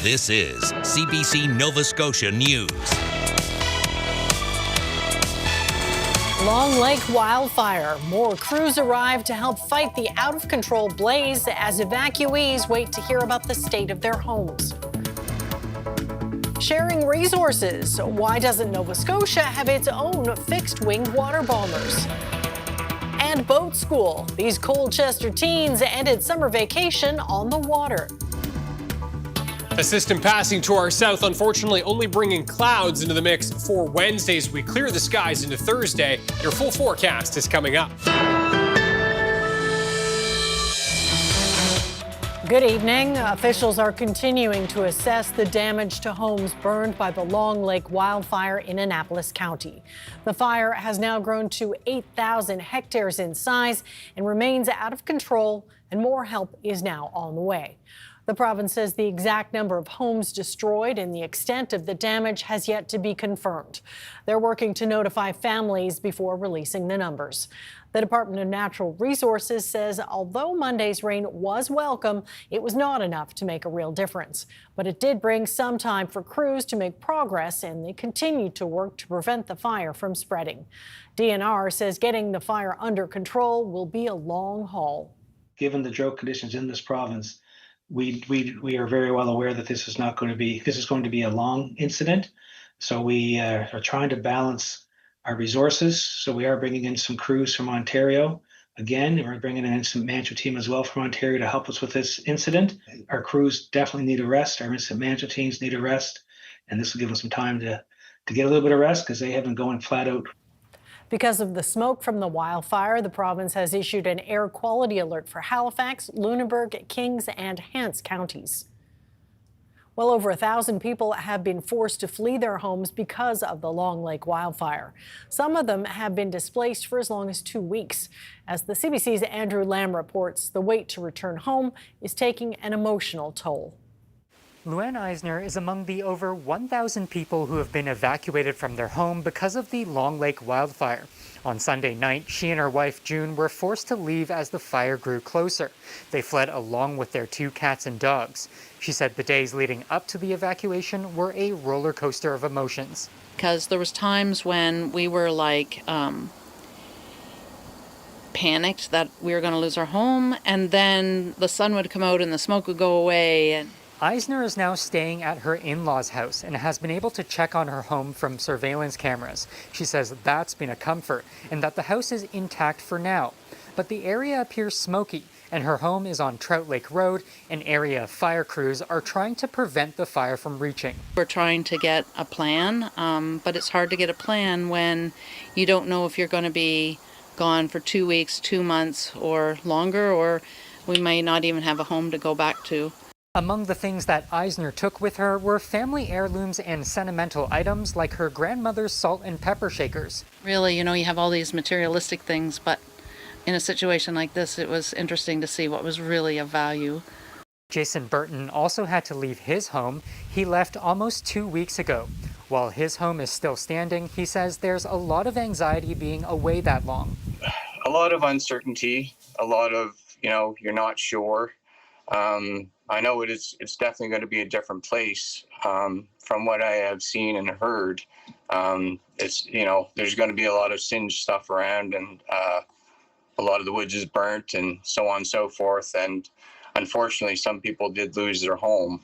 This is CBC Nova Scotia News. Long Lake wildfire. More crews arrive to help fight the out-of-control blaze as evacuees wait to hear about the state of their homes. Sharing resources. Why doesn't Nova Scotia have its own fixed-wing water bombers? And boat school. These Colchester teens ended summer vacation on the water. A system passing to our south, unfortunately, only bringing clouds into the mix for Wednesday as we clear the skies into Thursday. Your full forecast is coming up. Good evening. Officials are continuing to assess the damage to homes burned by the Long Lake wildfire in Annapolis County. The fire has now grown to 8,000 hectares in size and remains out of control, and more help is now on the way. The province says the exact number of homes destroyed and the extent of the damage has yet to be confirmed. They're working to notify families before releasing the numbers. The Department of Natural Resources says although Monday's rain was welcome, it was not enough to make a real difference. But it did bring some time for crews to make progress, and they continue to work to prevent the fire from spreading. DNR says getting the fire under control will be a long haul. Given the drought conditions in this province, we are very well aware that this is going to be a long incident. So we are trying to balance our resources. So we are bringing in some crews from Ontario. Again, we're bringing in some management team as well from Ontario to help us with this incident. Our crews definitely need a rest. Our incident management teams need a rest. And this will give them some time to get a little bit of rest because they have been going flat out. Because of the smoke from the wildfire, the province has issued an air quality alert for Halifax, Lunenburg, Kings and Hants counties. Well over 1,000 people have been forced to flee their homes because of the Long Lake wildfire. Some of them have been displaced for as long as 2 weeks. As the CBC's Andrew Lamb reports, the wait to return home is taking an emotional toll. Luann Eisner is among the over 1,000 people who have been evacuated from their home because of the Long Lake wildfire. On Sunday night, she and her wife June were forced to leave as the fire grew closer. They fled along with their 2 cats and dogs. She said the days leading up to the evacuation were a roller coaster of emotions. Because there was times when we were like panicked that we were going to lose our home, and then the sun would come out and the smoke would go away. And Eisner is now staying at her in-laws' house and has been able to check on her home from surveillance cameras. She says that's been a comfort and that the house is intact for now. But the area appears smoky, and her home is on Trout Lake Road, an area fire crews are trying to prevent the fire from reaching. We're trying to get a plan, but it's hard to get a plan when you don't know if you're going to be gone for 2 weeks, 2 months, or longer, or we may not even have a home to go back to. Among the things that Eisner took with her were family heirlooms and sentimental items like her grandmother's salt and pepper shakers. Really, you have all these materialistic things, but in a situation like this, it was interesting to see what was really of value. Jason Burton also had to leave his home. He left almost 2 weeks ago. While his home is still standing, he says there's a lot of anxiety being away that long. A lot of uncertainty, a lot of, you're not sure. I know it's definitely going to be a different place from what I have seen and heard. There's going to be a lot of singed stuff around, and a lot of the woods is burnt and so on and so forth. And unfortunately, some people did lose their home.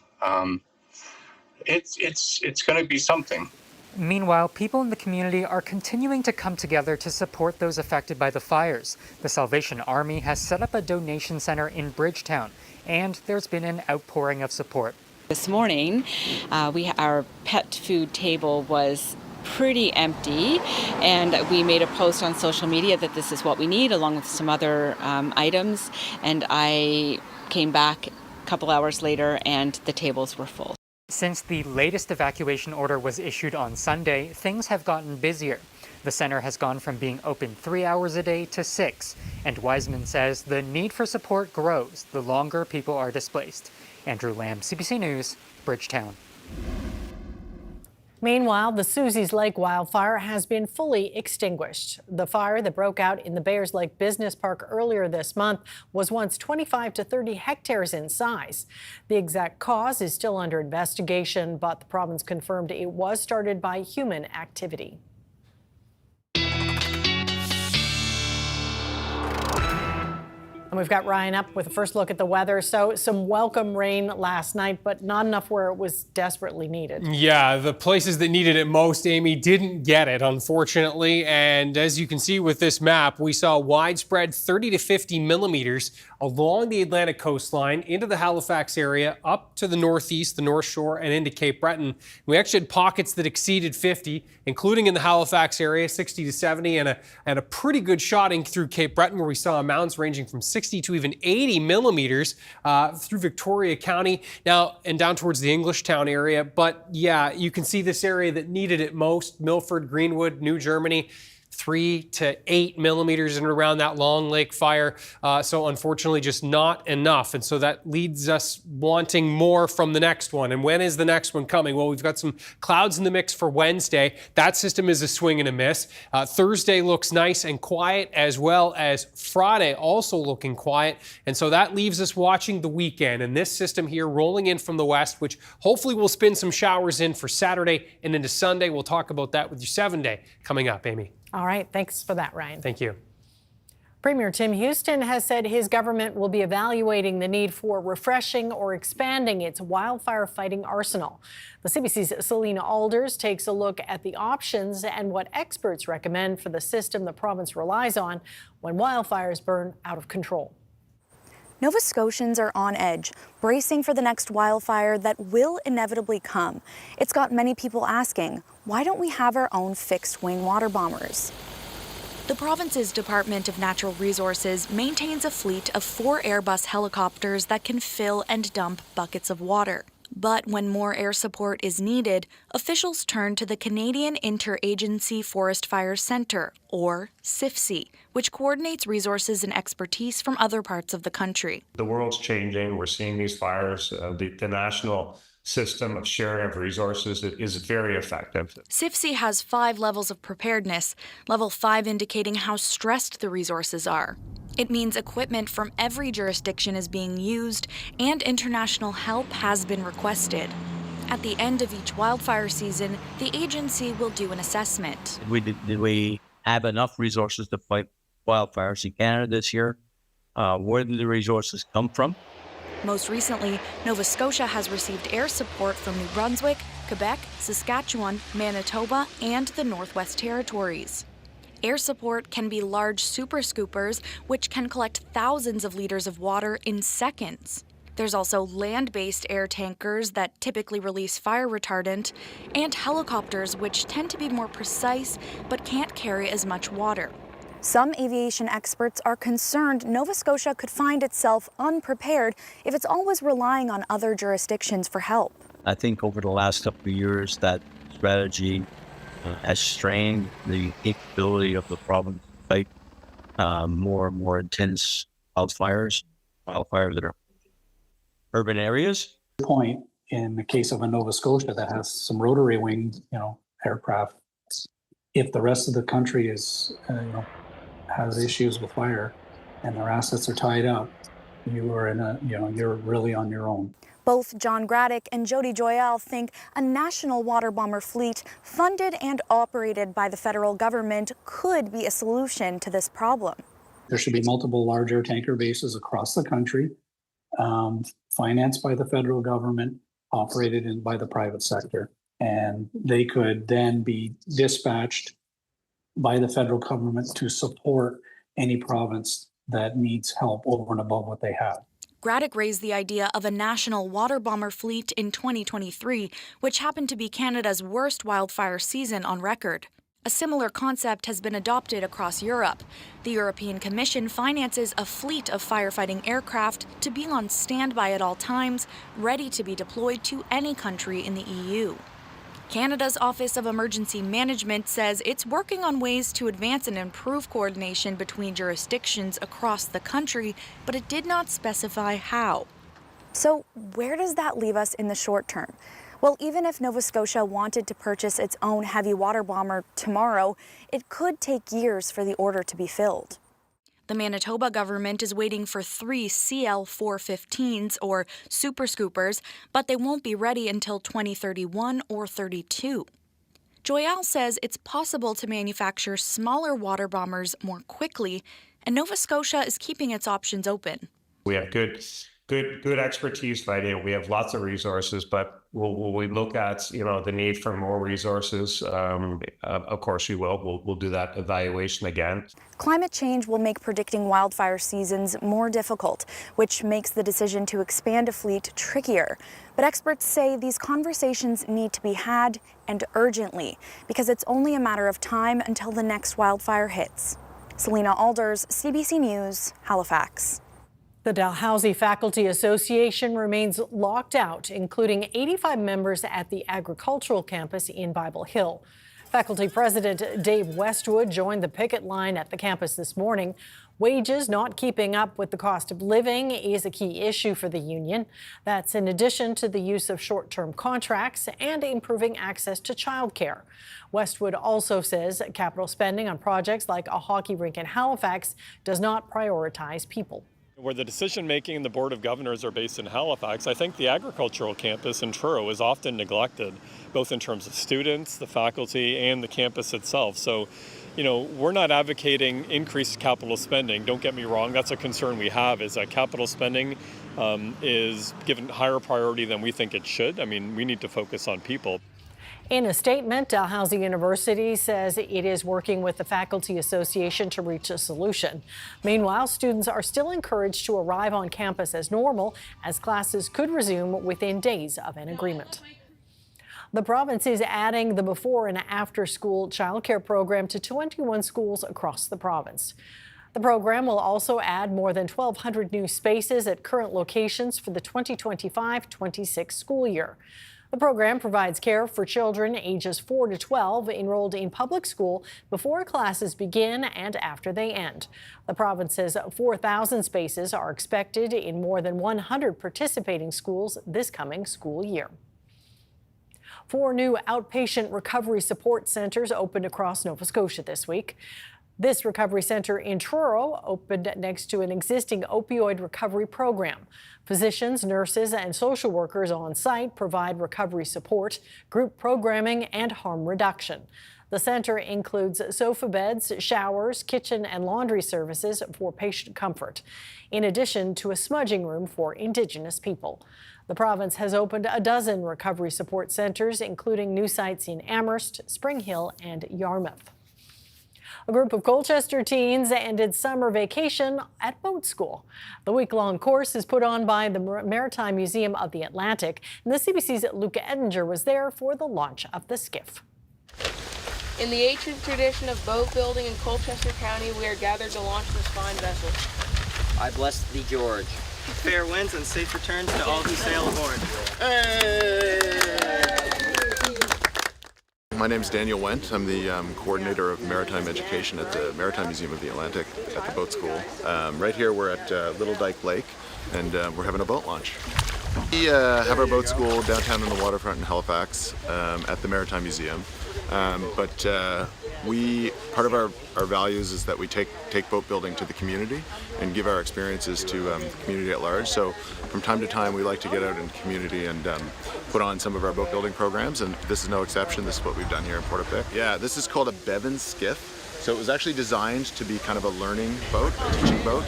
It's going to be something. Meanwhile, people in the community are continuing to come together to support those affected by the fires. The Salvation Army has set up a donation center in Bridgetown, and there's been an outpouring of support. This morning, our pet food table was pretty empty, and we made a post on social media that this is what we need, along with some other items, and I came back a couple hours later and the tables were full. Since the latest evacuation order was issued on Sunday, things have gotten busier. The center has gone from being open 3 hours a day to 6, and Wiseman says the need for support grows the longer people are displaced. Andrew Lamb, CBC News, Bridgetown. Meanwhile, the Suzie's Lake wildfire has been fully extinguished. The fire that broke out in the Bayers Lake Business Park earlier this month was once 25 to 30 hectares in size. The exact cause is still under investigation, but the province confirmed it was started by human activity. And we've got Ryan up with a first look at the weather. So some welcome rain last night, but not enough where it was desperately needed. Yeah, the places that needed it most, Amy, didn't get it, unfortunately. And as you can see with this map, we saw widespread 30 to 50 millimeters along the Atlantic coastline into the Halifax area, up to the northeast, the North Shore, and into Cape Breton. We actually had pockets that exceeded 50, including in the Halifax area, 60 to 70, and a pretty good shot in through Cape Breton, where we saw amounts ranging from 60 to even 80 millimeters through Victoria County, now and down towards the Englishtown area. But yeah, you can see this area that needed it most, Milford, Greenwood, New Germany, 3 to 8 millimeters in and around that Long Lake fire. So unfortunately, just not enough. And so that leads us wanting more from the next one. And when is the next one coming? Well, we've got some clouds in the mix for Wednesday. That system is a swing and a miss. Thursday looks nice and quiet, as well as Friday also looking quiet. And so that leaves us watching the weekend. And this system here rolling in from the west, which hopefully will spin some showers in for Saturday and into Sunday. We'll talk about that with your 7-day coming up, Amy. All right, thanks for that, Ryan. Thank you. Premier Tim Houston has said his government will be evaluating the need for refreshing or expanding its wildfire fighting arsenal. The CBC's Selena Alders takes a look at the options and what experts recommend for the system the province relies on when wildfires burn out of control. Nova Scotians are on edge, bracing for the next wildfire that will inevitably come. It's got many people asking, why don't we have our own fixed-wing water bombers? The province's Department of Natural Resources maintains a fleet of 4 Airbus helicopters that can fill and dump buckets of water. But when more air support is needed, officials turn to the Canadian Interagency Forest Fire Centre, or CIFC, which coordinates resources and expertise from other parts of the country. The world's changing. We're seeing these fires. The national system of sharing of resources is very effective. CIFC has 5 levels of preparedness, level 5 indicating how stressed the resources are. It means equipment from every jurisdiction is being used and international help has been requested. At the end of each wildfire season, the agency will do an assessment. Did we have enough resources to fight wildfires in Canada this year? Where did the resources come from? Most recently, Nova Scotia has received air support from New Brunswick, Quebec, Saskatchewan, Manitoba, and the Northwest Territories. Air support can be large super scoopers, which can collect thousands of liters of water in seconds. There's also land-based air tankers that typically release fire retardant, and helicopters, which tend to be more precise but can't carry as much water. Some aviation experts are concerned Nova Scotia could find itself unprepared if it's always relying on other jurisdictions for help. I think over the last couple of years, that strategy has strained the capability of the province to fight more and more intense wildfires that are urban areas. Point in the case of a Nova Scotia that has some rotary wing, aircraft, if the rest of the country is, has issues with fire and their assets are tied up, you are you're really on your own. Both John Graddick and Jody Joyal think a national water bomber fleet funded and operated by the federal government could be a solution to this problem. There should be multiple large air tanker bases across the country, financed by the federal government, operated by the private sector. And they could then be dispatched by the federal government to support any province that needs help over and above what they have. Graddick raised the idea of a national water bomber fleet in 2023, which happened to be Canada's worst wildfire season on record. A similar concept has been adopted across Europe. The European Commission finances a fleet of firefighting aircraft to be on standby at all times, ready to be deployed to any country in the EU. Canada's Office of Emergency Management says it's working on ways to advance and improve coordination between jurisdictions across the country, but it did not specify how. So where does that leave us in the short term? Well, even if Nova Scotia wanted to purchase its own heavy water bomber tomorrow, it could take years for the order to be filled. The Manitoba government is waiting for 3 CL-415s, or Super Scoopers, but they won't be ready until 2031 or 32. Joyal says it's possible to manufacture smaller water bombers more quickly, and Nova Scotia is keeping its options open. We have good expertise fighting. We have lots of resources, but will we look at the need for more resources? Of course we will. We'll do that evaluation again. Climate change will make predicting wildfire seasons more difficult, which makes the decision to expand a fleet trickier. But experts say these conversations need to be had, and urgently, because it's only a matter of time until the next wildfire hits. Selena Alders, CBC News, Halifax. The Dalhousie Faculty Association remains locked out, including 85 members at the agricultural campus in Bible Hill. Faculty President Dave Westwood joined the picket line at the campus this morning. Wages not keeping up with the cost of living is a key issue for the union. That's in addition to the use of short-term contracts and improving access to childcare. Westwood also says capital spending on projects like a hockey rink in Halifax does not prioritize people. Where the decision-making in the Board of Governors are based in Halifax, I think the agricultural campus in Truro is often neglected, both in terms of students, the faculty, and the campus itself. So, we're not advocating increased capital spending. Don't get me wrong, that's a concern we have, is that capital spending is given higher priority than we think it should. I mean, we need to focus on people. In a statement, Dalhousie University says it is working with the Faculty Association to reach a solution. Meanwhile, students are still encouraged to arrive on campus as normal, as classes could resume within days of an agreement. The province is adding the before and after school childcare program to 21 schools across the province. The program will also add more than 1,200 new spaces at current locations for the 2025-26 school year. The program provides care for children ages 4 to 12 enrolled in public school before classes begin and after they end. The province says 4,000 spaces are expected in more than 100 participating schools this coming school year. 4 new outpatient recovery support centers opened across Nova Scotia this week. This recovery center in Truro opened next to an existing opioid recovery program. Physicians, nurses, and social workers on site provide recovery support, group programming, and harm reduction. The center includes sofa beds, showers, kitchen and laundry services for patient comfort, in addition to a smudging room for Indigenous people. The province has opened a dozen recovery support centers, including new sites in Amherst, Spring Hill, and Yarmouth. A group of Colchester teens ended summer vacation at boat school. The week-long course is put on by the Maritime Museum of the Atlantic, and the CBC's Luke Edinger was there for the launch of the skiff. In the ancient tradition of boat building in Colchester County, we are gathered to launch this fine vessel. I bless thee, George. Fair winds and safe returns to all who sail aboard. Hey! My name is Daniel Wendt. I'm the coordinator of maritime education at the Maritime Museum of the Atlantic at the boat school. Right here we're at Little Dyke Lake, and we're having a boat launch. We have our boat school downtown on the waterfront in Halifax at the Maritime Museum. But part of our values is that we take boat building to the community and give our experiences to the community at large. So from time to time we like to get out in the community and put on some of our boat building programs, and this is no exception. This is what we've done here in Portapique. Yeah, this is called a Bevan skiff. So it was actually designed to be kind of a learning boat, a teaching boat.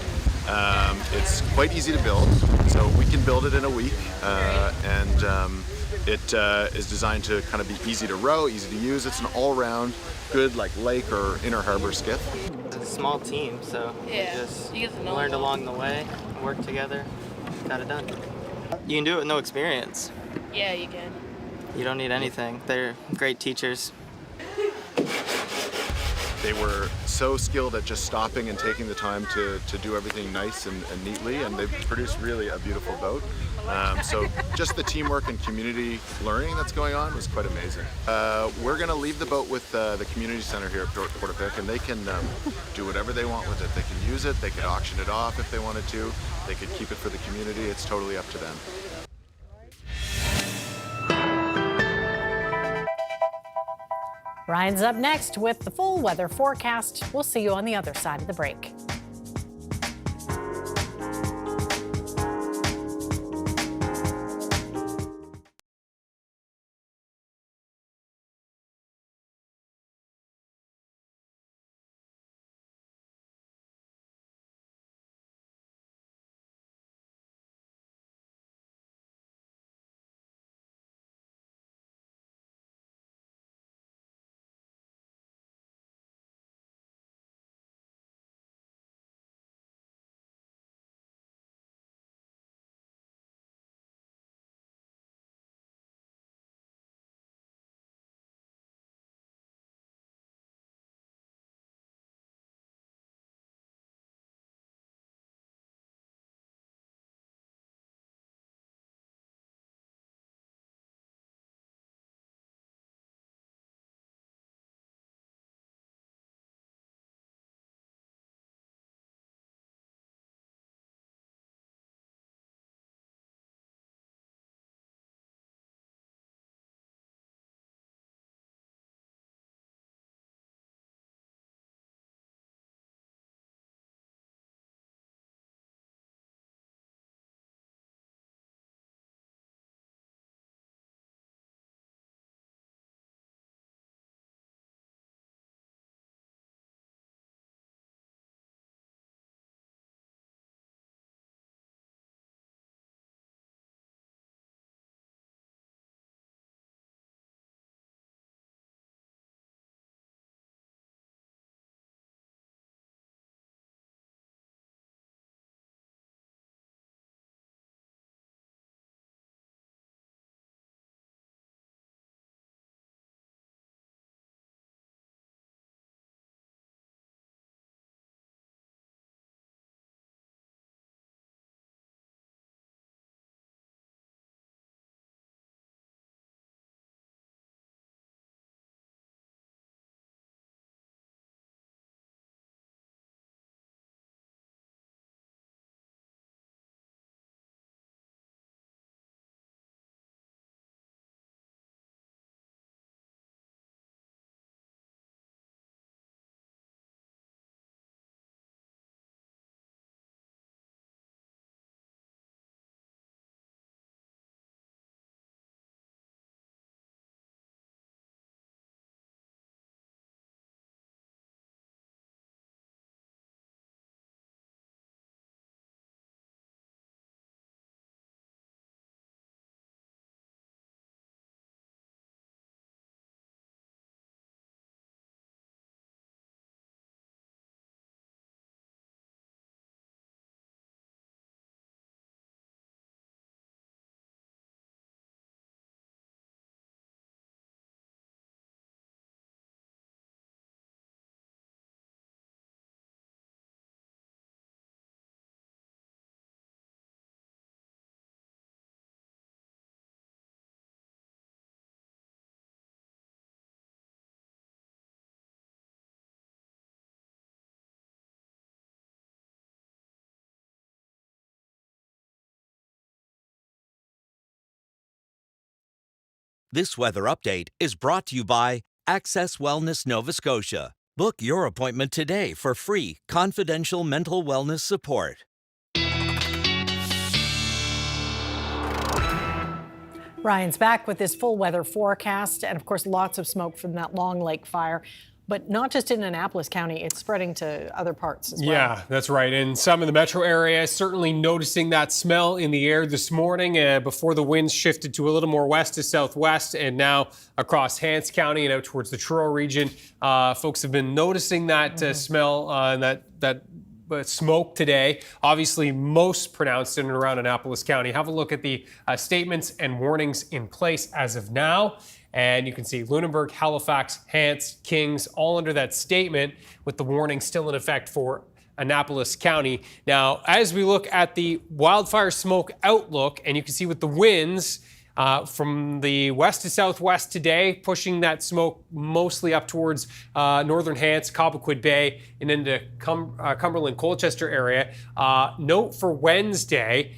It's quite easy to build, so we can build it in a week, and it is designed to kind of be easy to row, easy to use. It's an all-round good lake or inner harbor skiff. It's a small team, so Yeah, you just you get to know learned them. along the way, worked together, got it done. You can do it with no experience. Yeah, you can. You don't need anything. They're great teachers. They were so skilled at just stopping and taking the time to do everything nice and neatly, and they produced really a beautiful boat. So just the teamwork and community learning that's going on was quite amazing. We're going to leave the boat with the community center here at Portapique, and they can do whatever they want with it. They can use it, they could auction it off if they wanted to, they could keep it for the community. It's totally up to them. Ryan's up next with the full weather forecast. We'll see you on the other side of the break. This weather update is brought to you by Access Wellness Nova Scotia. Book your appointment today for free, confidential mental wellness support. Ryan's back with this full weather forecast, and of course, lots of smoke from that Long Lake fire. But not just in Annapolis County, it's spreading to other parts as well. Yeah, that's right. And some in the metro area certainly noticing that smell in the air this morning before the winds shifted to a little more west to southwest, and now across Hants County and out towards the Truro region. Folks have been noticing that smell and that smoke today, obviously most pronounced in and around Annapolis County. Have a look at the statements and warnings in place as of now. And you can see Lunenburg, Halifax, Hants, Kings, all under that statement with the warning still in effect for Annapolis County. Now, as we look at the wildfire smoke outlook, and you can see with the winds, From the west to southwest today, pushing that smoke mostly up towards northern Hants, Cobequid Bay, and into Cumberland, Colchester area. Note for Wednesday,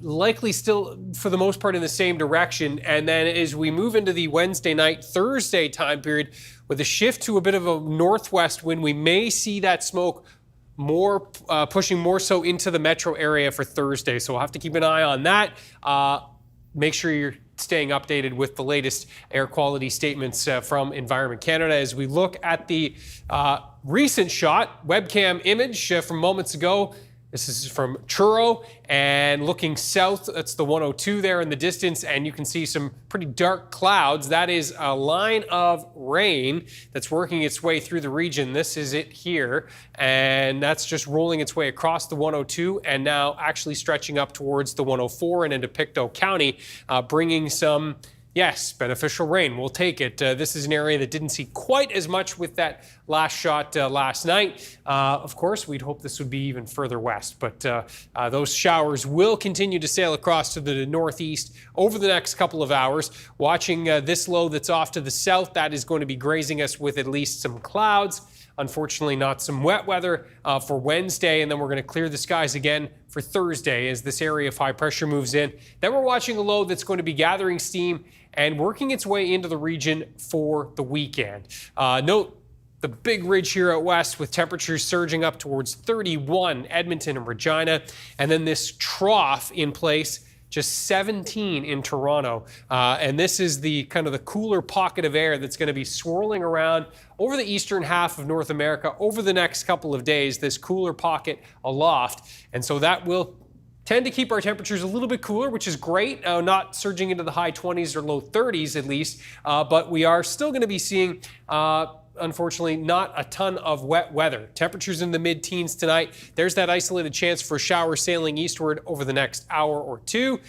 likely still for the most part in the same direction. And then as we move into the Wednesday night, Thursday time period, with a shift to a bit of a northwest wind, we may see that smoke more pushing more so into the metro area for Thursday. So we'll have to keep an eye on that. Make sure you're staying updated with the latest air quality statements from Environment Canada. As we look at the recent shot, webcam image from moments ago, this is from Truro, and looking south, that's the 102 there in the distance, and you can see some pretty dark clouds. That is a line of rain that's working its way through the region. This is it here, and that's just rolling its way across the 102 and now actually stretching up towards the 104 and into Pictou County, bringing some, yes, beneficial rain. We'll take it. This is an area that didn't see quite as much with that last shot last night. Of course, we'd hope this would be even further west, but those showers will continue to sail across to the northeast over the next couple of hours. Watching this low that's off to the south, that is going to be grazing us with at least some clouds. Unfortunately, not some wet weather for Wednesday, and then we're going to clear the skies again for Thursday as this area of high pressure moves in. Then we're watching a low that's going to be gathering steam and working its way into the region for the weekend. Note the big ridge here out west with temperatures surging up towards 31, Edmonton and Regina, and then this trough in place, just 17 in Toronto. And this is the kind of the cooler pocket of air that's going to be swirling around over the eastern half of North America over the next couple of days, this cooler pocket aloft. And so that will tend to keep our temperatures a little bit cooler, which is great, not surging into the high 20s or low 30s at least, but we are still going to be seeing unfortunately, not a ton of wet weather. Temperatures in the mid-teens tonight. There's that isolated chance for showers sailing eastward over the next hour or two.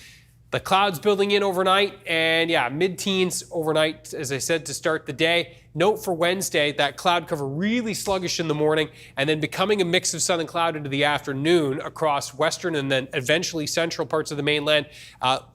The clouds building in overnight, and yeah, mid-teens overnight, as I said, to start the day. Note for Wednesday, that cloud cover really sluggish in the morning and then becoming a mix of sun and cloud into the afternoon across western and then eventually central parts of the mainland.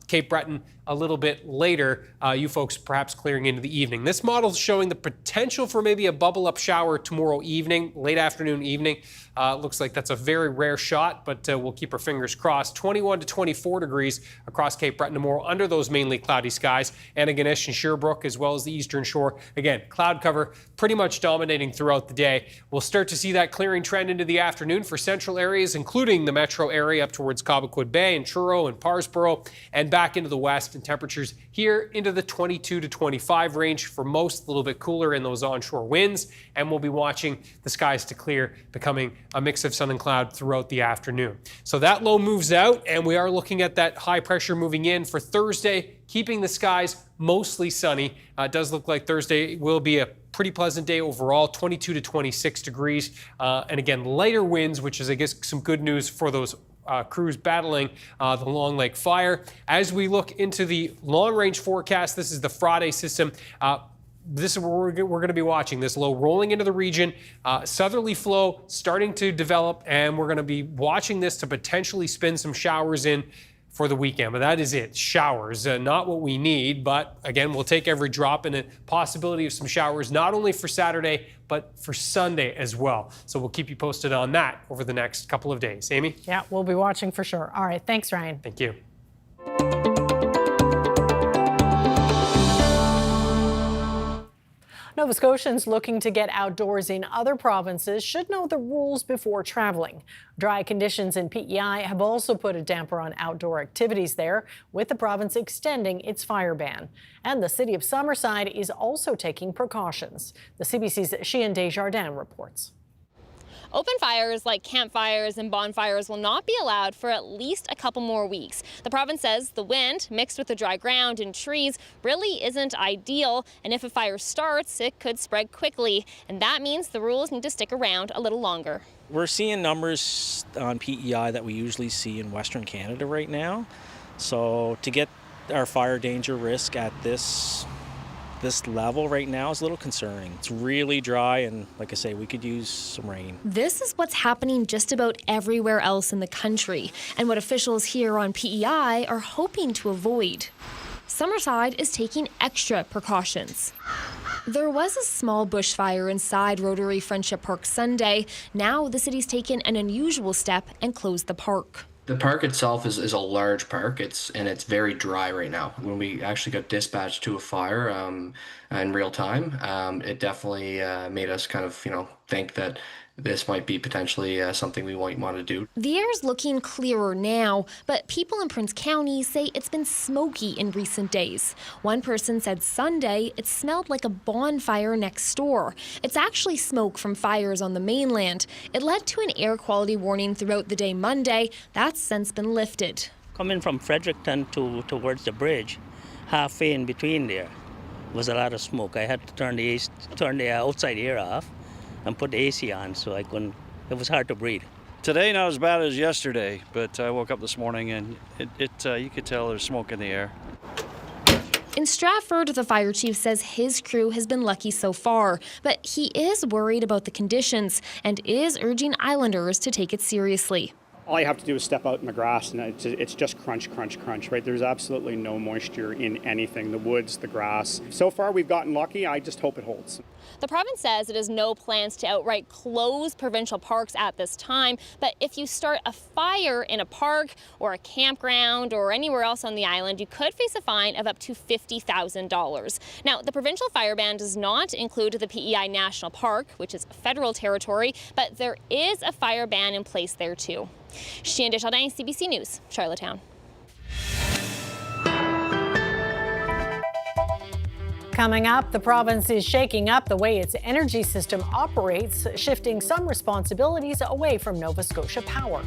Cape Breton a little bit later, you folks perhaps clearing into the evening. This model is showing the potential for maybe a bubble up shower tomorrow evening, late afternoon, evening. Looks like that's a very rare shot, but we'll keep our fingers crossed. 21 to 24 degrees across Cape Breton tomorrow under those mainly cloudy skies. Antigonish and Sherbrooke, as well as the eastern shore. Again, cloud cover pretty much dominating throughout the day. We'll start to see that clearing trend into the afternoon for central areas, including the metro area up towards Cobequid Bay and Truro and Parsboro, and back into the west, and temperatures here into the 22 to 25 range for most, a little bit cooler in those onshore winds, and we'll be watching the skies to clear, becoming a mix of sun and cloud throughout the afternoon. So that low moves out, and we are looking at that high pressure moving in for Thursday, keeping the skies mostly sunny. It does look like Thursday will be a pretty pleasant day overall, 22 to 26 degrees. And again, lighter winds, which is, I guess, some good news for those crews battling the Long Lake fire. As we look into the long-range forecast, this is the Friday system. This is what we're going to be watching, this low rolling into the region, southerly flow starting to develop, and we're going to be watching this to potentially spin some showers in for the weekend. But that is it, showers, not what we need, but again, we'll take every drop, and a possibility of some showers, not only for Saturday, but for Sunday as well. So we'll keep you posted on that over the next couple of days. Amy? Yeah, we'll be watching for sure. All right, thanks, Ryan. Thank you. Nova Scotians looking to get outdoors in other provinces should know the rules before traveling. Dry conditions in PEI have also put a damper on outdoor activities there, with the province extending its fire ban. And the city of Summerside is also taking precautions. The CBC's Cheyenne Desjardins reports. Open fires like campfires and bonfires will not be allowed for at least a couple more weeks. The province says the wind, mixed with the dry ground and trees, really isn't ideal, and if a fire starts, it could spread quickly, and that means the rules need to stick around a little longer. We're seeing numbers on PEI that we usually see in Western Canada right now, so to get our fire danger risk at this level right now is a little concerning. It's really dry, and like I say, we could use some rain. This is what's happening just about everywhere else in the country, and what officials here on PEI are hoping to avoid. Summerside is taking extra precautions. There was a small bushfire inside Rotary Friendship Park Sunday. Now the city's taken an unusual step and closed the park. The park itself is a large park. It's very dry right now. When we actually got dispatched to a fire in real time, it definitely made us kind of think that this might be potentially something we might want to do. The air's looking clearer now, but people in Prince County say it's been smoky in recent days. One person said Sunday it smelled like a bonfire next door. It's actually smoke from fires on the mainland. It led to an air quality warning throughout the day Monday. That's since been lifted. Coming from Fredericton towards the bridge, halfway in between there was a lot of smoke. I had to turn the outside air off and put the AC on, so it was hard to breathe. Today not as bad as yesterday, but I woke up this morning and you could tell there's smoke in the air. In Stratford, the fire chief says his crew has been lucky so far, but he is worried about the conditions and is urging islanders to take it seriously. All you have to do is step out in the grass and it's just crunch, crunch, crunch, right? There's absolutely no moisture in anything, the woods, the grass. So far we've gotten lucky. I just hope it holds. The province says it has no plans to outright close provincial parks at this time, but if you start a fire in a park or a campground or anywhere else on the island, you could face a fine of up to $50,000. Now, the provincial fire ban does not include the PEI National Park, which is federal territory, but there is a fire ban in place there too. Chien Desjardins, CBC News, Charlottetown. Coming up, the province is shaking up the way its energy system operates, shifting some responsibilities away from Nova Scotia Power.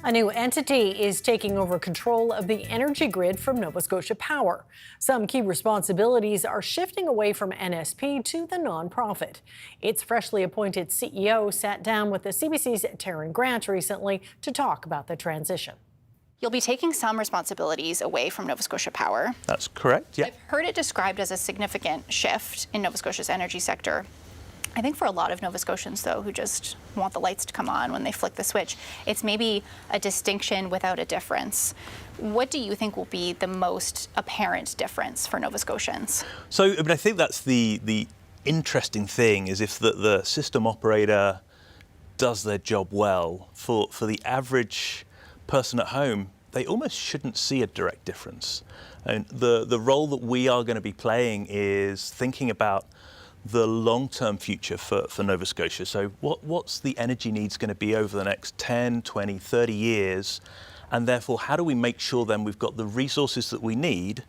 A new entity is taking over control of the energy grid from Nova Scotia Power. Some key responsibilities are shifting away from NSP to the nonprofit. Its freshly appointed CEO sat down with the CBC's Taryn Grant recently to talk about the transition. You'll be taking some responsibilities away from Nova Scotia Power. That's correct, yeah. I've heard it described as a significant shift in Nova Scotia's energy sector. I think for a lot of Nova Scotians, though, who just want the lights to come on when they flick the switch, it's maybe a distinction without a difference. What do you think will be the most apparent difference for Nova Scotians? So, I mean, I think that's the interesting thing is if the system operator does their job well, for the average person at home, they almost shouldn't see a direct difference. And the role that we are going to be playing is thinking about the long-term future for Nova Scotia. So what's the energy needs going to be over the next 10, 20, 30 years? And therefore, how do we make sure then we've got the resources that we need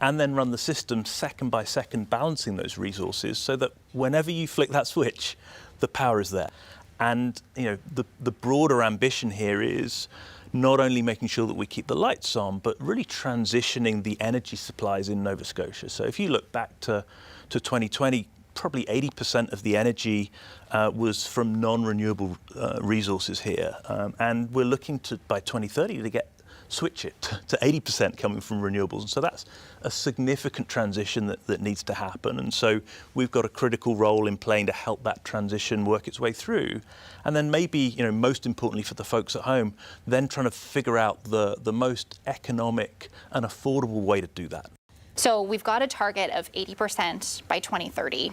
and then run the system second by second, balancing those resources so that whenever you flick that switch, the power is there. And you know, the broader ambition here is not only making sure that we keep the lights on, but really transitioning the energy supplies in Nova Scotia. So if you look back to 2020, probably 80% of the energy was from non-renewable resources here. And we're looking to, by 2030, to switch it to 80% coming from renewables. And so that's a significant transition that needs to happen. And so we've got a critical role in playing to help that transition work its way through. And then maybe, you know, most importantly for the folks at home, then trying to figure out the most economic and affordable way to do that. So we've got a target of 80% by 2030.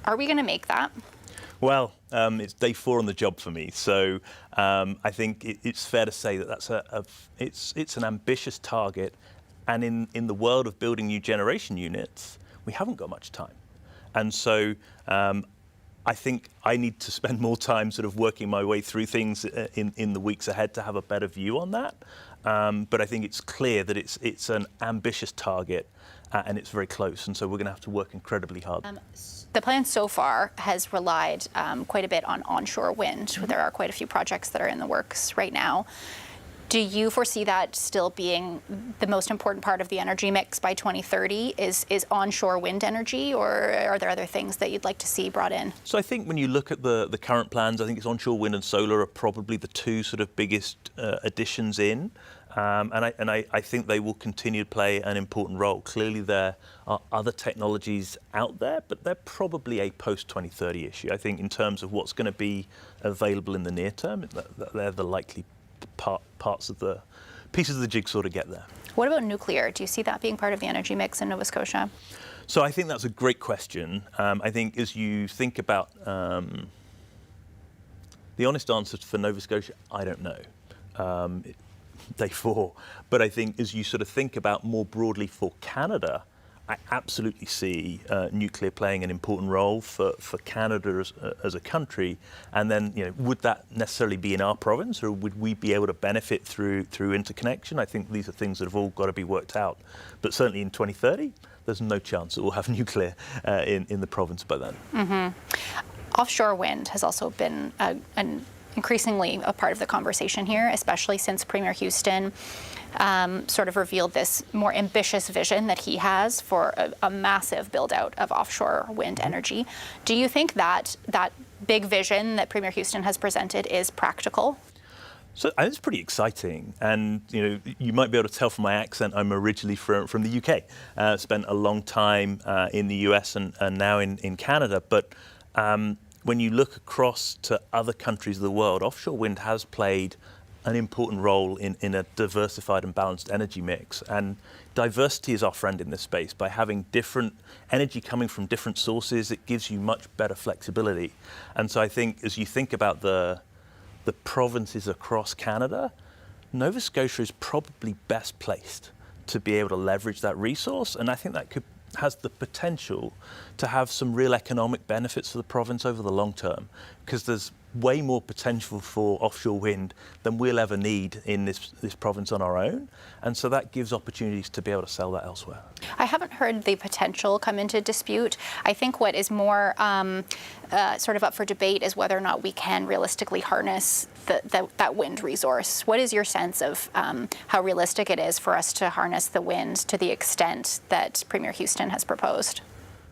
Are we going to make that? Well, it's day 4 on the job for me, so I think it's fair to say that that's it's an ambitious target, and in the world of building new generation units, we haven't got much time, and so I think I need to spend more time sort of working my way through things in the weeks ahead to have a better view on that. But I think it's clear that it's an ambitious target, and it's very close, and so we're going to have to work incredibly hard. The plan so far has relied quite a bit on onshore wind. Mm-hmm. There are quite a few projects that are in the works right now. Do you foresee that still being the most important part of the energy mix by 2030? Is onshore wind energy, or are there other things that you'd like to see brought in? So I think when you look at the current plans, I think it's onshore wind and solar are probably the two sort of biggest additions in. And I think they will continue to play an important role. Clearly, there are other technologies out there, but they're probably a post-2030 issue. I think in terms of what's going to be available in the near term, they're the likely parts of the pieces of the jigsaw to get there. What about nuclear? Do you see that being part of the energy mix in Nova Scotia? So I think that's a great question. I think as you think about the honest answer for Nova Scotia, I don't know. Day 4. But I think as you sort of think about more broadly for Canada, I absolutely see nuclear playing an important role for Canada as a country. And then, you know, would that necessarily be in our province, or would we be able to benefit through interconnection? I think these are things that have all got to be worked out. But certainly in 2030, there's no chance that we'll have nuclear in the province by then. Mm-hmm. Offshore wind has also been increasingly a part of the conversation here, especially since Premier Houston sort of revealed this more ambitious vision that he has for a massive build out of offshore wind energy. Do you think that big vision that Premier Houston has presented is practical? So it's pretty exciting, and you know, you might be able to tell from my accent I'm originally from the UK. Spent a long time in the US and now in Canada, but when you look across to other countries of the world, offshore wind has played an important role in a diversified and balanced energy mix. And diversity is our friend in this space. By having different energy coming from different sources, it gives you much better flexibility. And so I think as you think about the provinces across Canada, Nova Scotia is probably best placed to be able to leverage that resource. And I think that has the potential to have some real economic benefits for the province over the long term, because there's way more potential for offshore wind than we'll ever need in this province on our own. And so that gives opportunities to be able to sell that elsewhere. I haven't heard the potential come into dispute. I think what is more sort of up for debate is whether or not we can realistically harness that wind resource. What is your sense of how realistic it is for us to harness the wind to the extent that Premier Houston has proposed?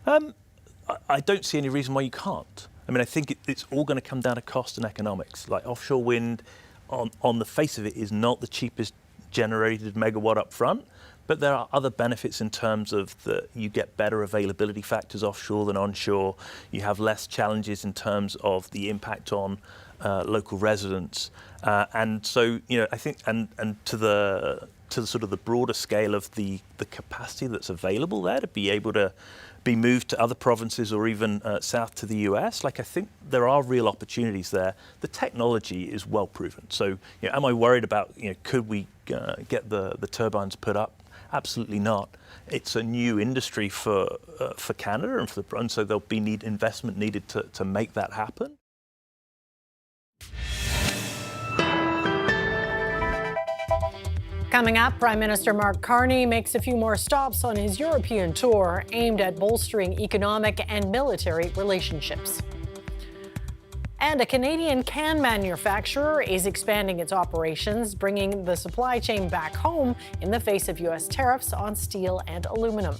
I don't see any reason why you can't. I mean, I think it's all going to come down to cost and economics. Like offshore wind, on the face of it, is not the cheapest generated megawatt up front, but there are other benefits in terms of you get better availability factors offshore than onshore. You have less challenges in terms of the impact on local residents, and so I think, and to the sort of the broader scale of the capacity that's available there to be able to be moved to other provinces or even south to the US. Like, I think there are real opportunities there. The technology is well proven. So, am I worried about, could we get the turbines put up? Absolutely not. It's a new industry for Canada and so there'll be investment needed to make that happen. Coming up, Prime Minister Mark Carney makes a few more stops on his European tour aimed at bolstering economic and military relationships. And a Canadian can manufacturer is expanding its operations, bringing the supply chain back home in the face of U.S. tariffs on steel and aluminum.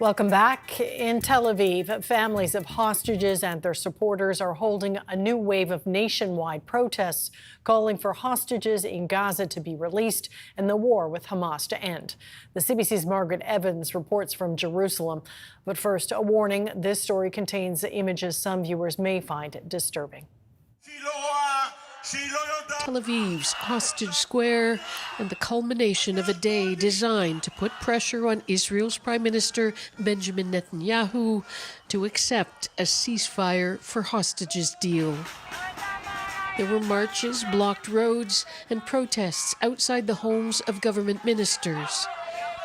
Welcome back. In Tel Aviv, families of hostages and their supporters are holding a new wave of nationwide protests, calling for hostages in Gaza to be released and the war with Hamas to end. The CBC's Margaret Evans reports from Jerusalem. But first, a warning: this story contains images some viewers may find disturbing. Tel Aviv's hostage square and the culmination of a day designed to put pressure on Israel's Prime Minister Benjamin Netanyahu to accept a ceasefire for hostages deal. There were marches, blocked roads, and protests outside the homes of government ministers.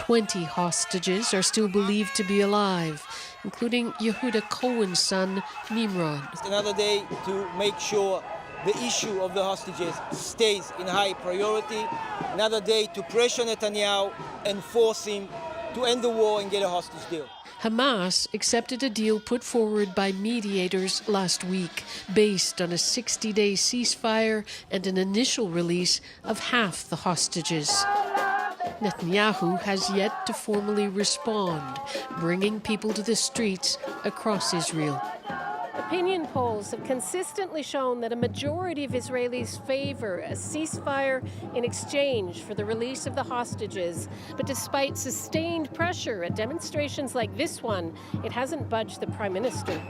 20 hostages are still believed to be alive, including Yehuda Cohen's son, Nimrod. It's another day to make sure the issue of the hostages stays in high priority. Another day to pressure Netanyahu and force him to end the war and get a hostage deal. Hamas accepted a deal put forward by mediators last week, based on a 60-day ceasefire and an initial release of half the hostages. Netanyahu has yet to formally respond, bringing people to the streets across Israel. Opinion polls have consistently shown that a majority of Israelis favor a ceasefire in exchange for the release of the hostages. But despite sustained pressure at demonstrations like this one, it hasn't budged the Prime Minister.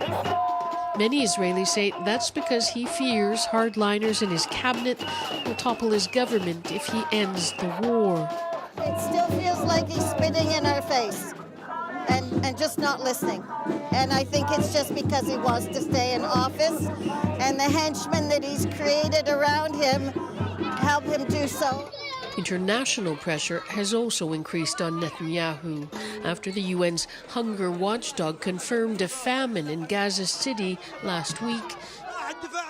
Many Israelis say that's because he fears hardliners in his cabinet will topple his government if he ends the war. It still feels like he's spitting in our face and just not listening. And I think it's just because he wants to stay in office, and the henchmen that he's created around him help him do so. International pressure has also increased on Netanyahu after the UN's hunger watchdog confirmed a famine in Gaza City last week.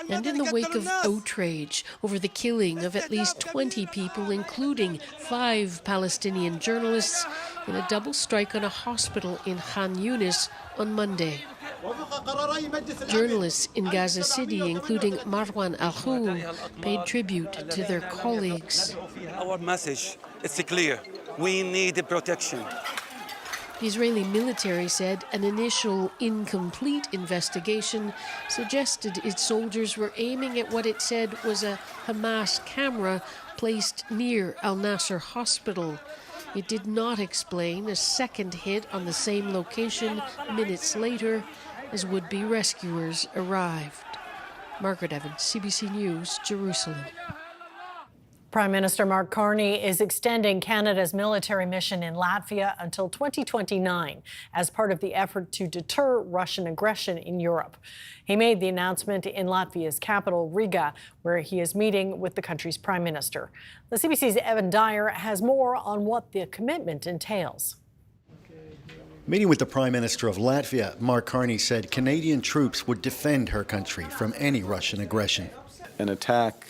And in the wake of outrage over the killing of at least 20 people, including 5 Palestinian journalists, in a double strike on a hospital in Khan Yunis on Monday. Journalists in Gaza City, including Marwan Al-Khul, paid tribute to their colleagues. Our message is clear. We need protection. The Israeli military said an initial incomplete investigation suggested its soldiers were aiming at what it said was a Hamas camera placed near Al-Nasser Hospital. It did not explain a second hit on the same location minutes later as would-be rescuers arrived. Margaret Evans, CBC News, Jerusalem. Prime Minister Mark Carney is extending Canada's military mission in Latvia until 2029 as part of the effort to deter Russian aggression in Europe. He made the announcement in Latvia's capital, Riga, where he is meeting with the country's prime minister. The CBC's Evan Dyer has more on what the commitment entails. Meeting with the Prime Minister of Latvia, Mark Carney said Canadian troops would defend her country from any Russian aggression. An attack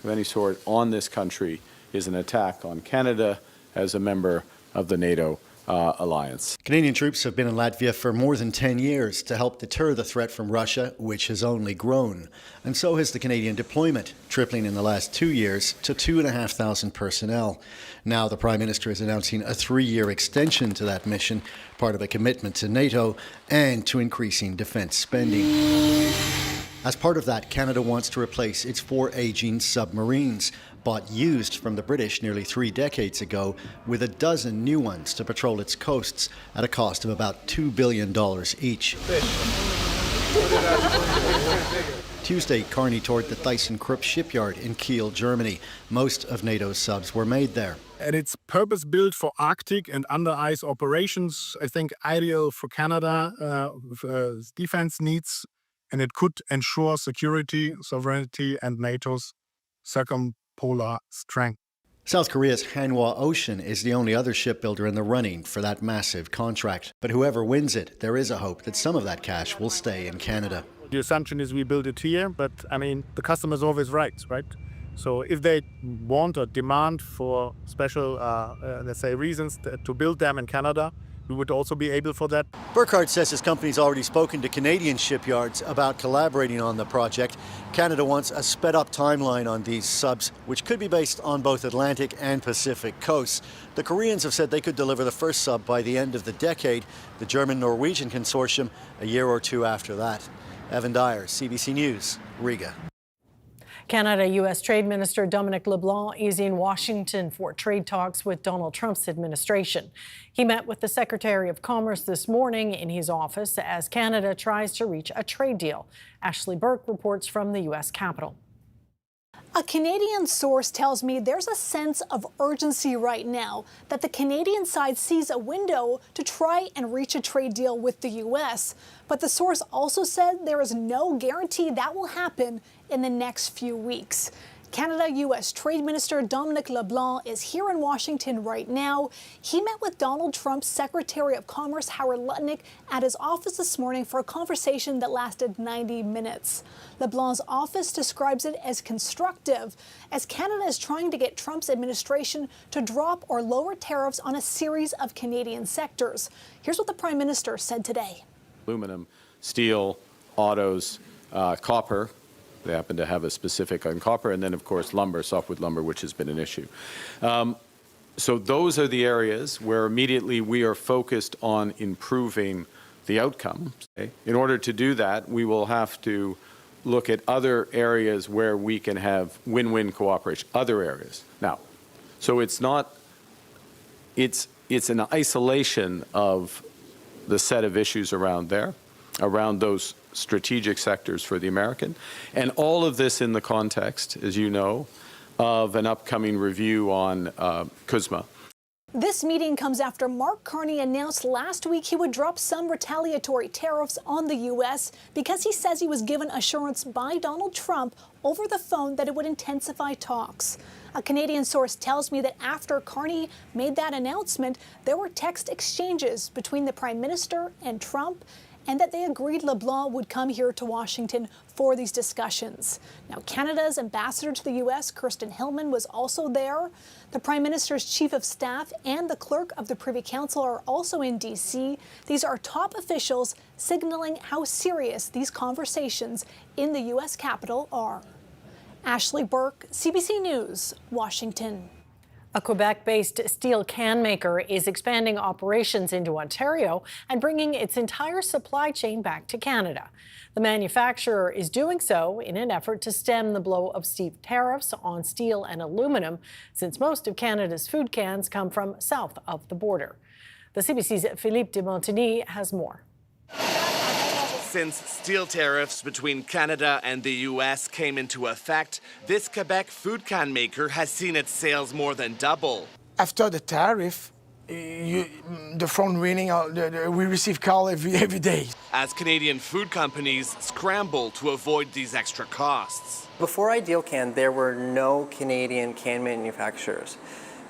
of any sort on this country is an attack on Canada as a member of the NATO alliance. Canadian troops have been in Latvia for more than 10 years to help deter the threat from Russia, which has only grown. And so has the Canadian deployment, tripling in the last 2 years to 2,500 personnel. Now the Prime Minister is announcing a 3-year extension to that mission, part of a commitment to NATO and to increasing defence spending. As part of that, Canada wants to replace its 4 aging submarines, bought used from the British nearly 3 decades ago, with a dozen new ones to patrol its coasts at a cost of about $2 billion each. Tuesday, Carney toured the ThyssenKrupp shipyard in Kiel, Germany. Most of NATO's subs were made there. And it's purpose-built for Arctic and under-ice operations. I think ideal for Canada, defense needs. And it could ensure security, sovereignty, and NATO's circumpolar strength. South Korea's Hanwha Ocean is the only other shipbuilder in the running for that massive contract. But whoever wins it, there is a hope that some of that cash will stay in Canada. The assumption is we build it here, but I mean, the customer is always right? So if they want or demand for special, let's say, reasons to build them in Canada, we would also be able for that. Burkhardt says his company's already spoken to Canadian shipyards about collaborating on the project. Canada wants a sped-up timeline on these subs, which could be based on both Atlantic and Pacific coasts. The Koreans have said they could deliver the first sub by the end of the decade. The German-Norwegian consortium a year or two after that. Evan Dyer, CBC News, Riga. Canada-U.S. Trade Minister Dominic LeBlanc is in Washington for trade talks with Donald Trump's administration. He met with the Secretary of Commerce this morning in his office as Canada tries to reach a trade deal. Ashley Burke reports from the U.S. Capitol. A Canadian source tells me there's a sense of urgency right now that the Canadian side sees a window to try and reach a trade deal with the U.S. But the source also said there is no guarantee that will happen in the next few weeks. Canada-U.S. Trade Minister Dominic LeBlanc is here in Washington right now. He met with Donald Trump's Secretary of Commerce, Howard Lutnick, at his office this morning for a conversation that lasted 90 minutes. LeBlanc's office describes it as constructive, as Canada is trying to get Trump's administration to drop or lower tariffs on a series of Canadian sectors. Here's what the Prime Minister said today. Aluminum, steel, autos, copper. They happen to have a specific on copper, and then, of course, lumber, softwood lumber, which has been an issue. So those are the areas where immediately we are focused on improving the outcome. In order to do that, we will have to look at other areas where we can have win-win cooperation, other areas. Now, so it's not, it's an isolation of the set of issues around there, around those strategic sectors for the American, and all of this in the context, as you know, of an upcoming review on CUSMA. This meeting comes after Mark Carney announced last week he would drop some retaliatory tariffs on the U.S. because he says he was given assurance by Donald Trump over the phone that it would intensify talks. A Canadian source tells me that after Carney made that announcement, there were text exchanges between the Prime Minister and Trump, and that they agreed LeBlanc would come here to Washington for these discussions. Now, Canada's ambassador to the U.S., Kirsten Hillman, was also there. The Prime Minister's Chief of Staff and the Clerk of the Privy Council are also in D.C. These are top officials signaling how serious these conversations in the U.S. Capitol are. Ashley Burke, CBC News, Washington. A Quebec-based steel can maker is expanding operations into Ontario and bringing its entire supply chain back to Canada. The manufacturer is doing so in an effort to stem the blow of steep tariffs on steel and aluminum, since most of Canada's food cans come from south of the border. The CBC's Philippe de Montigny has more. Since steel tariffs between Canada and the U.S. came into effect, this Quebec food can maker has seen its sales more than double. After the tariff, the phone ringing, we receive call every day. As Canadian food companies scramble to avoid these extra costs. Before Ideal Can, there were no Canadian can manufacturers.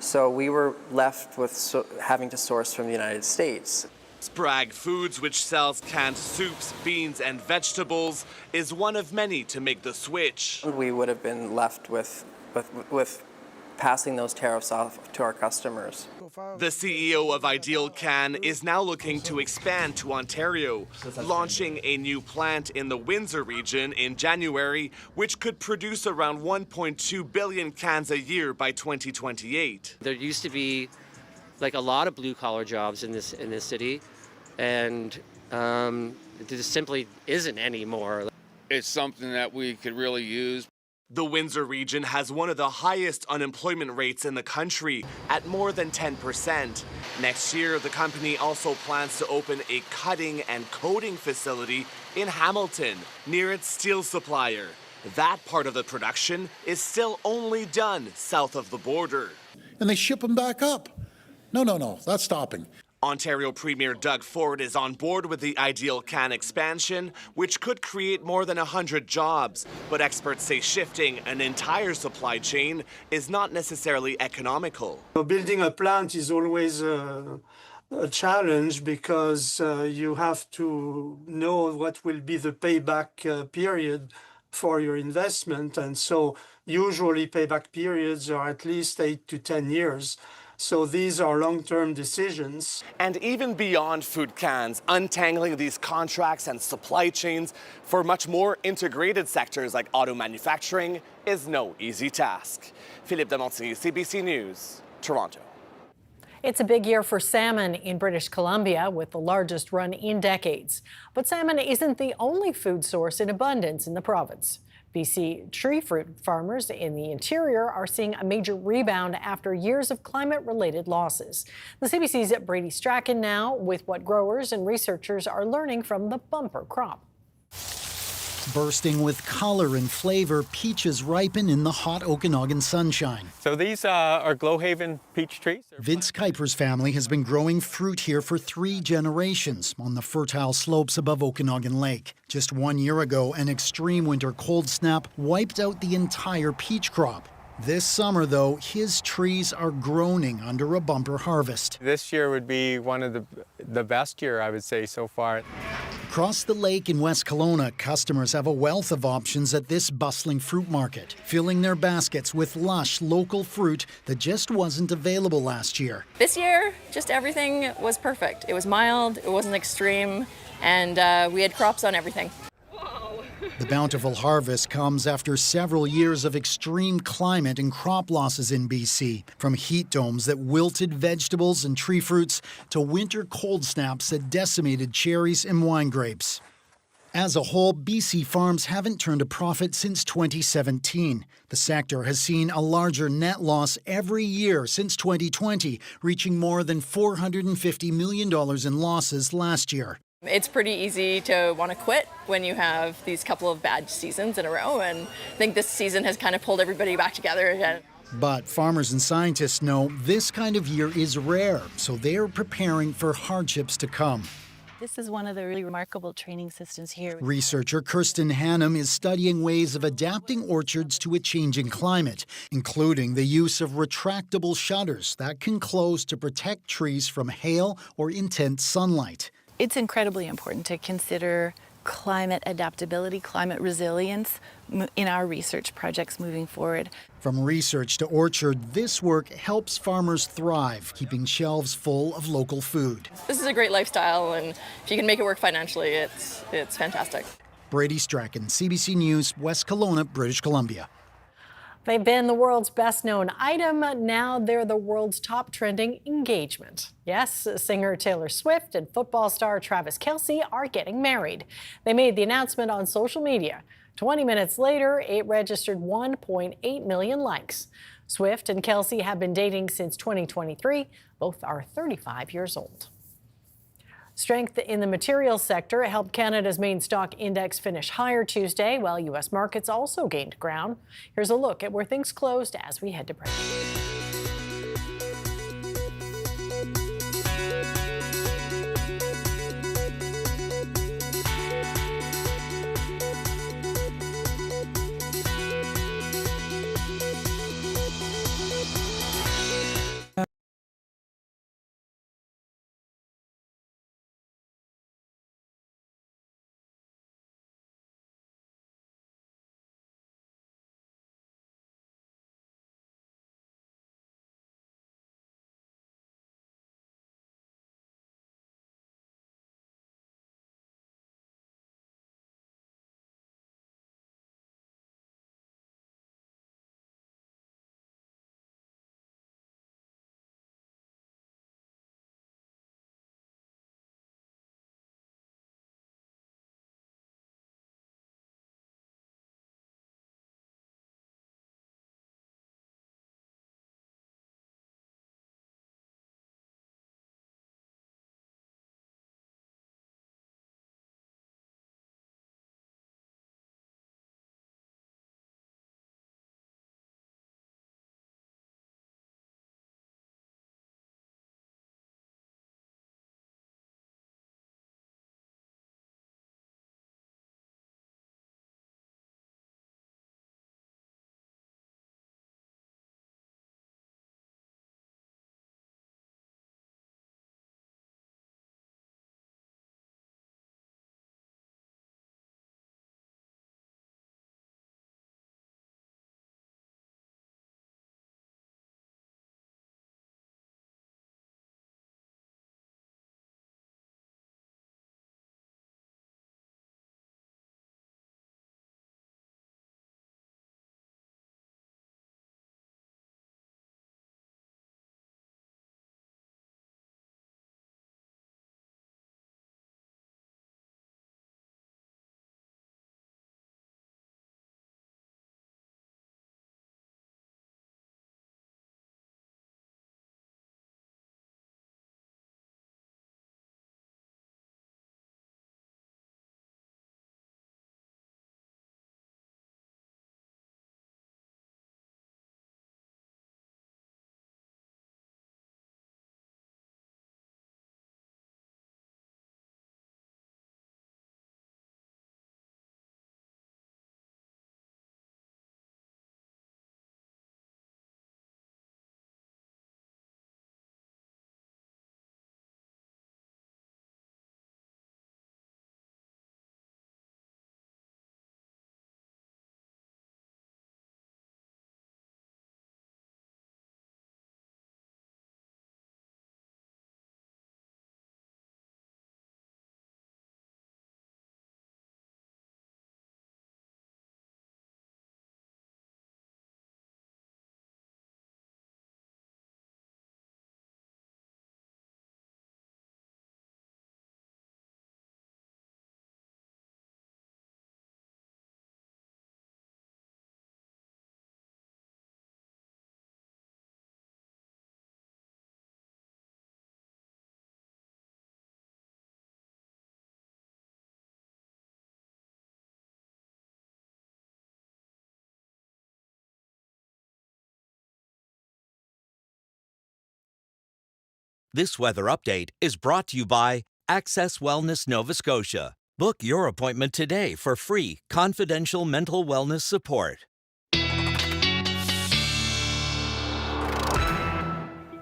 So we were left with having to source from the United States. Sprague Foods, which sells canned soups, beans, and vegetables, is one of many to make the switch. We would have been left with passing those tariffs off to our customers. The CEO of Ideal Can is now looking to expand to Ontario, launching a new plant in the Windsor region in January, which could produce around 1.2 billion cans a year by 2028. There used to be like a lot of blue-collar jobs in this city, and there simply isn't anymore. It's something that we could really use. The Windsor region has one of the highest unemployment rates in the country at more than 10%. Next year, the company also plans to open a cutting and coating facility in Hamilton, near its steel supplier. That part of the production is still only done south of the border. And they ship them back up. No, that's stopping. Ontario Premier Doug Ford is on board with the Ideal Can expansion, which could create more than 100 jobs. But experts say shifting an entire supply chain is not necessarily economical. Building a plant is always a challenge because you have to know what will be the payback period for your investment. And so usually payback periods are at least 8 to 10 years. So these are long-term decisions. And even beyond food cans, untangling these contracts and supply chains for much more integrated sectors like auto manufacturing is no easy task. Philippe Demontigny, CBC News, Toronto. It's a big year for salmon in British Columbia, with the largest run in decades. But salmon isn't the only food source in abundance in the province. BC tree fruit farmers in the interior are seeing a major rebound after years of climate-related losses. The CBC's Brady Strachan now with what growers and researchers are learning from the bumper crop. Bursting with color and flavor, peaches ripen in the hot Okanagan sunshine. So these are Glowhaven peach trees. Vince Kuiper's family has been growing fruit here for 3 generations on the fertile slopes above Okanagan Lake. Just 1 year ago, an extreme winter cold snap wiped out the entire peach crop. This summer, though, his trees are groaning under a bumper harvest. This year would be one of the best year, I would say, so far. Across the lake in West Kelowna, customers have a wealth of options at this bustling fruit market, filling their baskets with lush local fruit that just wasn't available last year. This year, just everything was perfect. It was mild, it wasn't extreme, and we had crops on everything. The bountiful harvest comes after several years of extreme climate and crop losses in BC, from heat domes that wilted vegetables and tree fruits to winter cold snaps that decimated cherries and wine grapes. As a whole, BC farms haven't turned a profit since 2017. The sector has seen a larger net loss every year since 2020, reaching more than $450 million in losses last year. It's pretty easy to want to quit when you have these couple of bad seasons in a row, and I think this season has kind of pulled everybody back together again. But farmers and scientists know this kind of year is rare, so they are preparing for hardships to come. This is one of the really remarkable training systems here. Researcher Kirsten Hannum is studying ways of adapting orchards to a changing climate, including the use of retractable shutters that can close to protect trees from hail or intense sunlight. It's incredibly important to consider climate adaptability, climate resilience in our research projects moving forward. From research to orchard, this work helps farmers thrive, keeping shelves full of local food. This is a great lifestyle, and if you can make it work financially, it's fantastic. Brady Strachan, CBC News, West Kelowna, British Columbia. They've been the world's best-known item. Now they're the world's top trending engagement. Yes, singer Taylor Swift and football star Travis Kelce are getting married. They made the announcement on social media. 20 minutes later, it registered 1.8 million likes. Swift and Kelce have been dating since 2023. Both are 35 years old. Strength in the materials sector helped Canada's main stock index finish higher Tuesday, while U.S. markets also gained ground. Here's a look at where things closed as we head to break. This weather update is brought to you by Access Wellness Nova Scotia. Book your appointment today for free, confidential mental wellness support.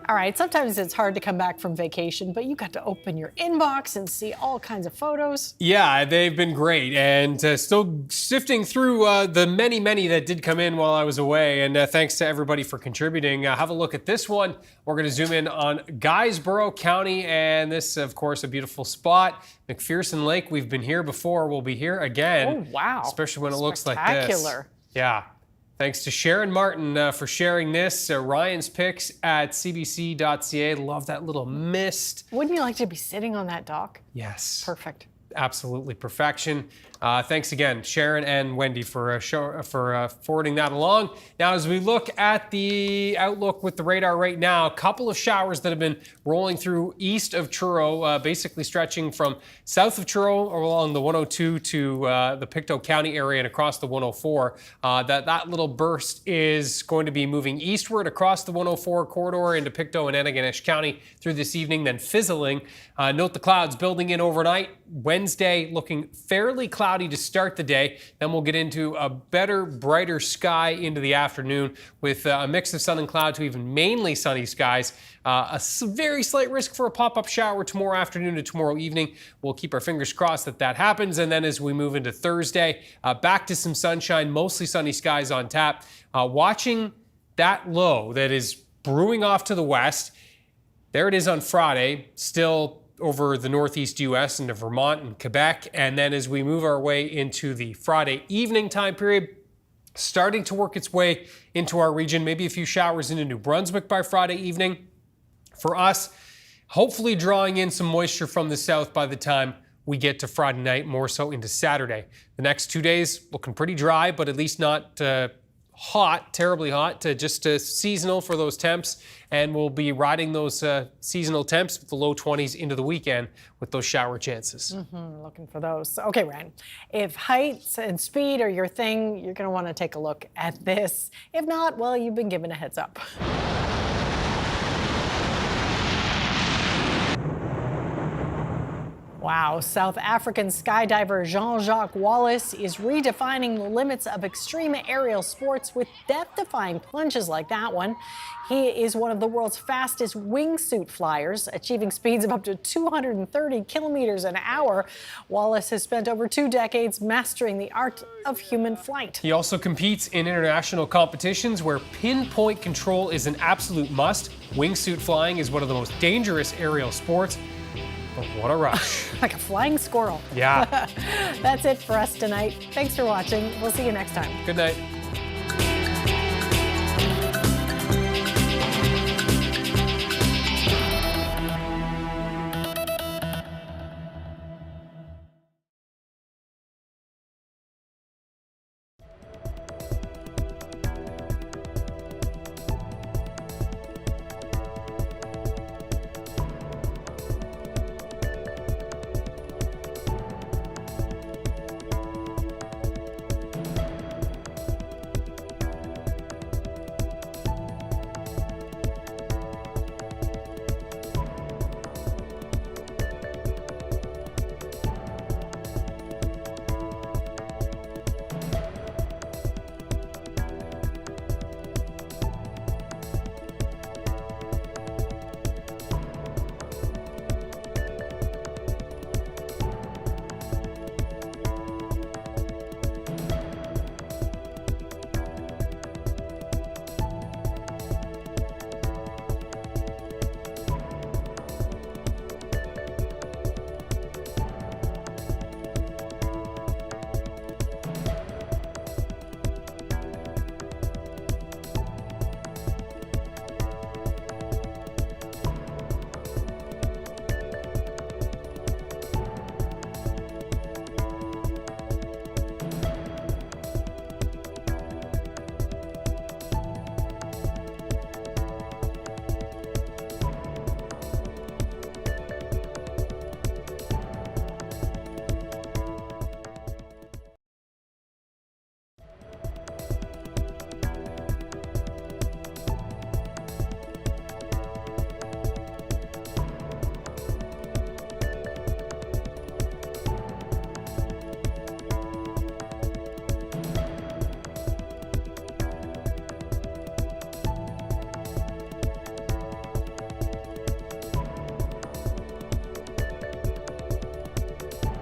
All right, sometimes it's hard to come back from vacation, but you got to open your inbox and see all kinds of photos. Yeah, they've been great, and still sifting through the many that did come in while I was away, and thanks to everybody for contributing. Have a look at this one. We're going to zoom in on Guysborough County, and this, of course, a beautiful spot. McPherson Lake, we've been here before, we'll be here again. Oh, wow. Especially when it looks like this. Spectacular. Yeah. Thanks to Sharon Martin for sharing this. Ryan's picks at cbc.ca. Love that little mist. Wouldn't you like to be sitting on that dock? Yes. Perfect. Absolutely perfection. Thanks again, Sharon and Wendy, for forwarding that along. Now, as we look at the outlook with the radar right now, a couple of showers that have been rolling through east of Truro, basically stretching from south of Truro along the 102 to the Pictou County area and across the 104. That little burst is going to be moving eastward across the 104 corridor into Pictou and Antigonish County through this evening, then fizzling. Note the clouds building in overnight. Wednesday looking fairly cloudy to start the day. Then we'll get into a better, brighter sky into the afternoon with a mix of sun and cloud to even mainly sunny skies. Very slight risk for a pop-up shower tomorrow afternoon to tomorrow evening. We'll keep our fingers crossed that happens. And then as we move into Thursday, back to some sunshine, mostly sunny skies on tap. Watching that low that is brewing off to the west. There it is on Friday, still over the northeast U.S. into Vermont and Quebec. And then as we move our way into the Friday evening time period, starting to work its way into our region, maybe a few showers into New Brunswick by Friday evening. For us, hopefully drawing in some moisture from the south by the time we get to Friday night, more so into Saturday. The next 2 days looking pretty dry, but at least not hot, terribly hot, just seasonal for those temps. And we'll be riding those seasonal temps with the low 20s into the weekend with those shower chances. Looking for those. Okay, Ryan, if heights and speed are your thing, you're going to want to take a look at this. If not, well, you've been given a heads up. Wow, South African skydiver Jean-Jacques Wallace is redefining the limits of extreme aerial sports with death-defying plunges like that one. He is one of the world's fastest wingsuit flyers, achieving speeds of up to 230 kilometers an hour. Wallace has spent over 2 decades mastering the art of human flight. He also competes in international competitions where pinpoint control is an absolute must. Wingsuit flying is one of the most dangerous aerial sports. But what a rush. Like a flying squirrel. Yeah. That's it for us tonight. Thanks for watching. We'll see you next time. Good night.